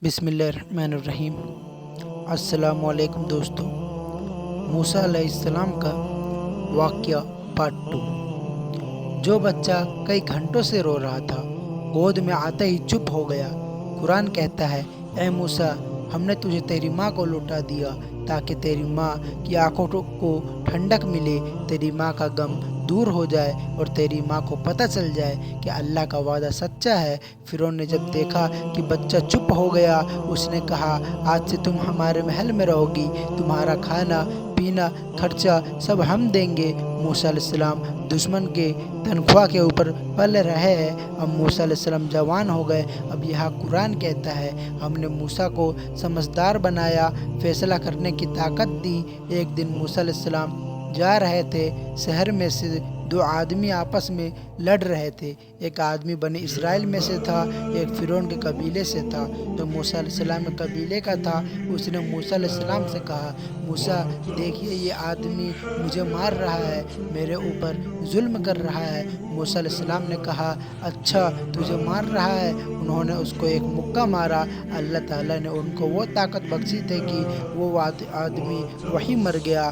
بسم اللہ الرحمن الرحیم۔ السلام علیکم دوستو۔ موسیٰ علیہ السلام کا واقعہ پارٹ 2۔ جو بچہ کئی گھنٹوں سے رو رہا تھا گود میں آتے ہی چپ ہو گیا۔ قرآن کہتا ہے، اے موسیٰ، ہم نے تجھے تیری ماں کو لوٹا دیا تاکہ تیری ماں کی آنکھوں کو ٹھنڈک ملے، تیری ماں کا غم دور ہو جائے اور تیری ماں کو پتہ چل جائے کہ اللہ کا وعدہ سچا ہے۔ فرعون نے جب دیکھا کہ بچہ چپ ہو گیا، اس نے کہا، آج سے تم ہمارے محل میں رہو گی، تمہارا کھانا پینا خرچہ سب ہم دیں گے۔ موسیٰ علیہ السلام دشمن کے تنخواہ کے اوپر پل رہے ہیں۔ اب موسیٰ علیہ السلام جوان ہو گئے۔ اب یہاں قرآن کہتا ہے، ہم نے موسیٰ کو سمجھدار بنایا، فیصلہ کرنے کی طاقت دی۔ ایک دن موسیٰ علیہ السلام جا رہے تھے، شہر میں سے دو آدمی آپس میں لڑ رہے تھے۔ ایک آدمی بنی اسرائیل میں سے تھا، ایک فرعون کے قبیلے سے تھا۔ جو موسیٰ علیہ السلام کے قبیلے کا تھا، اس نے موسیٰ علیہ السلام سے کہا، موسیٰ دیکھیے، یہ آدمی مجھے مار رہا ہے، میرے اوپر ظلم کر رہا ہے۔ موسیٰ علیہ السلام نے کہا، اچھا تجھے مار رہا ہے؟ انہوں نے اس کو ایک مکہ مارا۔ اللہ تعالیٰ نے ان کو وہ طاقت بخشی تھی کہ وہ آدمی وہیں مر گیا۔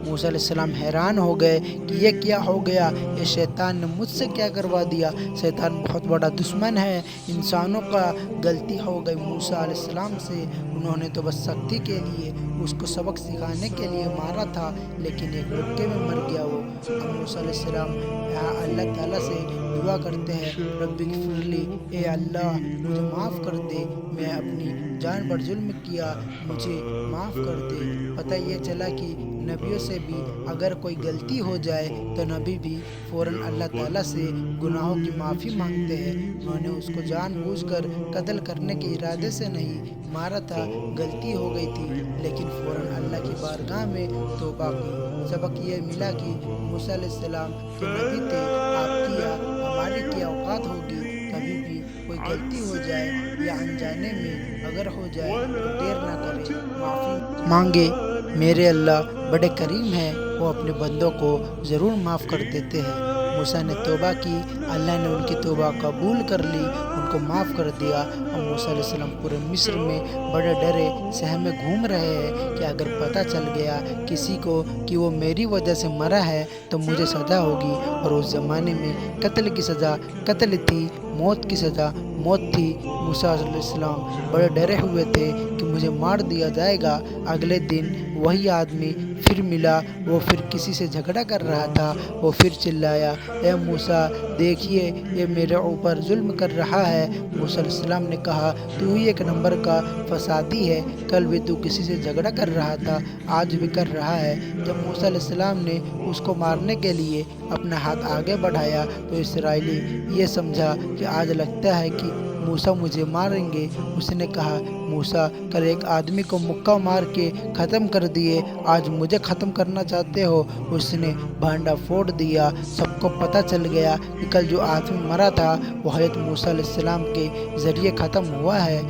موسیٰ علیہ السلام حیران ہو گئے کہ یہ کیا ہو گیا، یہ شیطان نے مجھ سے کیا کروا دیا۔ شیطان بہت بڑا دشمن ہے، انسانوں کا غلطی ہو گئی موسیٰ علیہ السلام سے۔ انہوں نے تو بس سختی کے لیے اس کو سبق سکھانے کے لیے مارا تھا، لیکن ایک مکے میں مر گیا وہ۔ اب موسیٰ علیہ السلام یہاں اللہ تعالیٰ سے دعا کرتے ہیں، رب اغفر لی، اے اللہ مجھے معاف کر دے، میں اپنی جان پر ظلم کیا، مجھے معاف کر دے۔ پتہ یہ چلا کہ نبیوں سے بھی اگر کوئی غلطی ہو جائے تو نبی بھی فوراً اللہ تعالیٰ سے گناہوں کی معافی مانگتے ہیں۔ انہوں نے اس کو جان بوجھ کر قتل کرنے کے ارادے سے نہیں مارا تھا، غلطی ہو گئی تھی، لیکن فوراً اللہ کی بارگاہ میں توبہ کی۔ سبق یہ ملا کہ موسیٰ علیہ السلام کے نبی تھے، آپ کی یا ہماری کیا اوقات ہوگی، کبھی بھی کوئی غلطی ہو جائے یا انجانے میں اگر ہو جائے تو دیر نہ کرے، معافی مانگے۔ میرے اللہ بڑے کریم ہیں، وہ اپنے بندوں کو ضرور معاف کر دیتے ہیں۔ موسیٰ نے توبہ کی، اللہ نے ان کی توبہ قبول کر لی، ان کو معاف کر دیا۔ اور موسیٰ علیہ السلام پورے مصر میں بڑے ڈرے سہمے گھوم رہے ہیں کہ اگر پتہ چل گیا کسی کو کہ وہ میری وجہ سے مرا ہے تو مجھے سزا ہوگی۔ اور اس زمانے میں قتل کی سزا قتل تھی، موت کی سزا موت تھی۔ موسیٰ علیہ السلام بڑے ڈرے ہوئے تھے کہ مجھے مار دیا جائے گا۔ اگلے دن وہی آدمی پھر ملا، وہ پھر کسی سے جھگڑا کر رہا تھا۔ وہ پھر چلایا، اے موسیٰ دیکھیے، یہ میرے اوپر ظلم کر رہا ہے۔ موسیٰ علیہ السلام نے کہا، تو ہی ایک نمبر کا فسادی ہے، کل بھی تو کسی سے جھگڑا کر رہا تھا، آج بھی کر رہا ہے۔ جب موسیٰ علیہ السلام نے اس کو مارنے کے لیے اپنا ہاتھ آگے بڑھایا تو اسرائیلی یہ سمجھا کہ آج لگتا ہے کہ موسیٰ مجھے ماریں گے۔ اس نے کہا، موسیٰ کل ایک آدمی کو مکہ مار کے ختم کر دیے، آج مجھے ختم کرنا چاہتے ہو؟ اس نے بھانڈا پھوڑ دیا۔ سب کو پتہ چل گیا کہ کل جو آدمی مرا تھا وہ حضرت موسیٰ علیہ السلام کے ذریعے ختم ہوا ہے۔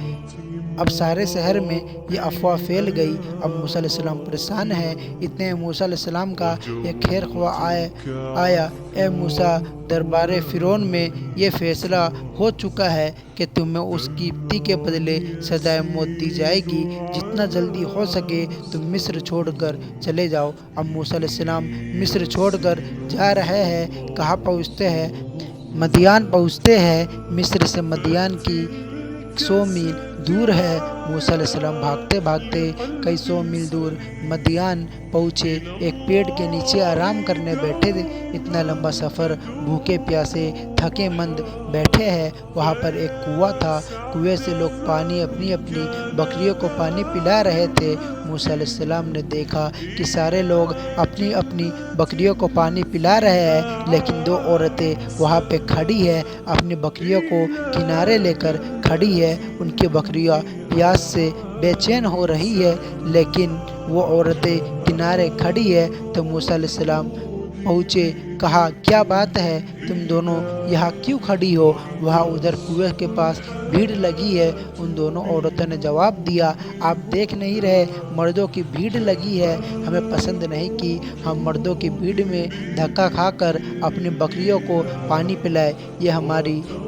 اب سارے شہر میں یہ افواہ پھیل گئی۔ اب موسیٰ علیہ السلام پریشان ہیں۔ اتنے موسیٰ علیہ السلام کا ایک خیر خواہ آیا، اے موسیٰ، دربار فرعون میں یہ فیصلہ ہو چکا ہے کہ تمہیں اس قبطی کے بدلے سزائے موت دی جائے گی، جتنا جلدی ہو سکے تم مصر چھوڑ کر چلے جاؤ۔ اب موسیٰ علیہ السلام مصر چھوڑ کر جا رہے ہیں۔ کہاں پہنچتے ہیں؟ مدین پہنچتے ہیں۔ مصر سے مدین کی 100 میل دور ہے۔ موسیٰ علیہ السلام بھاگتے بھاگتے کئی 100 میل دور مدین پہنچے، ایک پیڑ کے نیچے آرام کرنے بیٹھے تھے۔ اتنا لمبا سفر، بھوکے پیاسے تھکے مند بیٹھے ہیں۔ وہاں پر ایک کنواں تھا، کنویں سے لوگ اپنی اپنی بکریوں کو پانی پلا رہے تھے۔ موسیٰ علیہ السلام نے دیکھا کہ سارے لوگ اپنی اپنی بکریوں کو پانی پلا رہے ہیں، لیکن دو عورتیں وہاں پہ کھڑی ہیں، اپنی بکریوں کو کنارے لے کر کھڑی ہے۔ ان کی بکریاں پیاس سے بے چین ہو رہی ہے، لیکن وہ عورتیں کنارے کھڑی ہے۔ تو موسیٰ علیہ السلام پہنچے، کہا، کیا بات ہے، تم دونوں یہاں کیوں کھڑی ہو؟ وہاں ادھر کنویں کے پاس بھیڑ لگی ہے۔ ان دونوں عورتوں نے جواب دیا، آپ دیکھ نہیں رہے مردوں کی بھیڑ لگی ہے، ہمیں پسند نہیں کہ ہم مردوں کی بھیڑ میں دھکا کھا کر اپنی بکریوں کو پانی پلائے، یہ ہماری